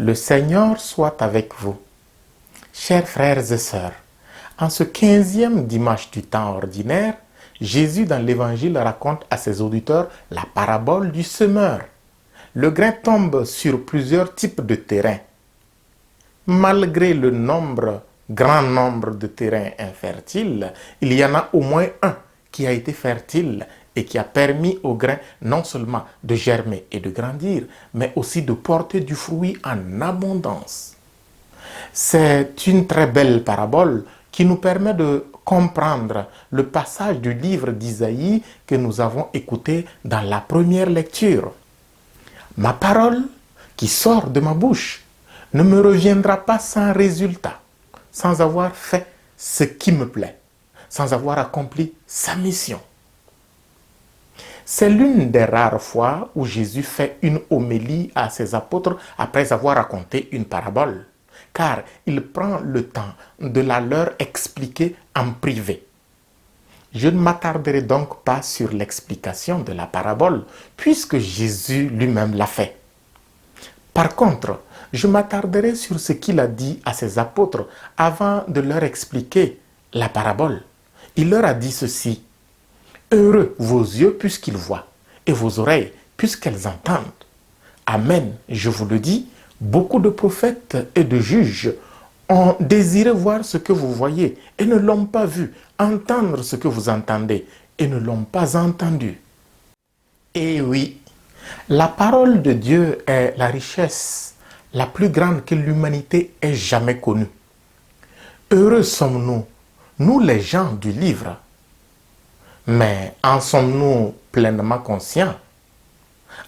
Le Seigneur soit avec vous. Chers frères et sœurs, en ce 15e dimanche du temps ordinaire, Jésus dans l'Évangile raconte à ses auditeurs la parabole du semeur. Le grain tombe sur plusieurs types de terrains. Malgré le grand nombre de terrains infertiles, il y en a au moins un qui a été fertile et qui a permis au grain non seulement de germer et de grandir, mais aussi de porter du fruit en abondance. C'est une très belle parabole qui nous permet de comprendre le passage du livre d'Isaïe que nous avons écouté dans la première lecture. Ma parole qui sort de ma bouche ne me reviendra pas sans résultat, sans avoir fait ce qui me plaît, sans avoir accompli sa mission. C'est l'une des rares fois où Jésus fait une homélie à ses apôtres après avoir raconté une parabole, car il prend le temps de la leur expliquer en privé. Je ne m'attarderai donc pas sur l'explication de la parabole, puisque Jésus lui-même l'a fait. Par contre, je m'attarderai sur ce qu'il a dit à ses apôtres avant de leur expliquer la parabole. Il leur a dit ceci: heureux vos yeux puisqu'ils voient, et vos oreilles puisqu'elles entendent. Amen, je vous le dis, beaucoup de prophètes et de juges ont désiré voir ce que vous voyez et ne l'ont pas vu, entendre ce que vous entendez et ne l'ont pas entendu. Et oui, la parole de Dieu est la richesse la plus grande que l'humanité ait jamais connue. Heureux sommes-nous, nous les gens du livre. Mais en sommes-nous pleinement conscients?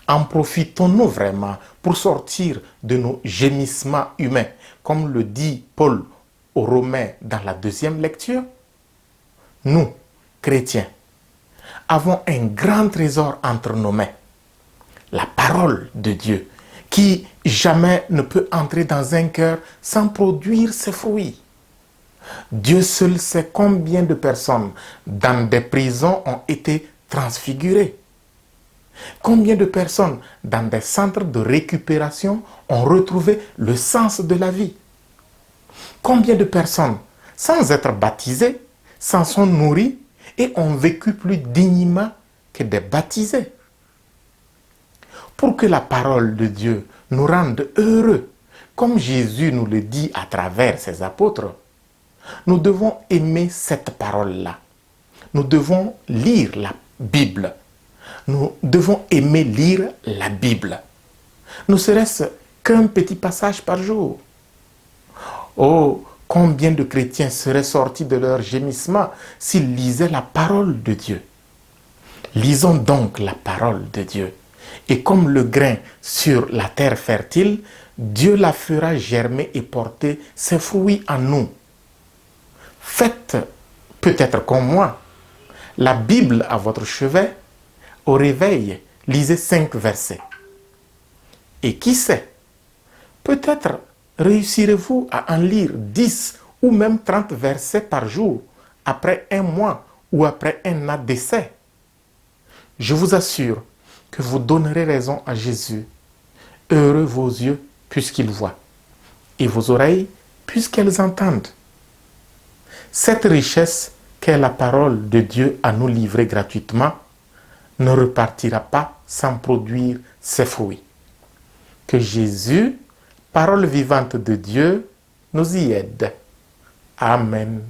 En profitons-nous vraiment pour sortir de nos gémissements humains, comme le dit Paul aux Romains dans la deuxième lecture? Nous, chrétiens, avons un grand trésor entre nos mains, la parole de Dieu, qui jamais ne peut entrer dans un cœur sans produire ses fruits. Dieu seul sait combien de personnes dans des prisons ont été transfigurées. Combien de personnes dans des centres de récupération ont retrouvé le sens de la vie. Combien de personnes, sans être baptisées, s'en sont nourries et ont vécu plus dignement que des baptisés. Pour que la parole de Dieu nous rende heureux, comme Jésus nous le dit à travers ses apôtres, nous devons aimer cette parole-là. Nous devons lire la Bible. Nous devons aimer lire la Bible. Ne serait-ce qu'un petit passage par jour. Oh, combien de chrétiens seraient sortis de leur gémissement s'ils lisaient la parole de Dieu. Lisons donc la parole de Dieu. Et comme le grain sur la terre fertile, Dieu la fera germer et porter ses fruits en nous. Faites peut-être comme moi, la Bible à votre chevet, au réveil, lisez 5 versets. Et qui sait, peut-être réussirez-vous à en lire 10 ou même 30 versets par jour, après un mois ou après un an d'essai. Je vous assure que vous donnerez raison à Jésus. Heureux vos yeux puisqu'ils voient, et vos oreilles puisqu'elles entendent. Cette richesse qu'est la parole de Dieu à nous livrer gratuitement ne repartira pas sans produire ses fruits. Que Jésus, parole vivante de Dieu, nous y aide. Amen.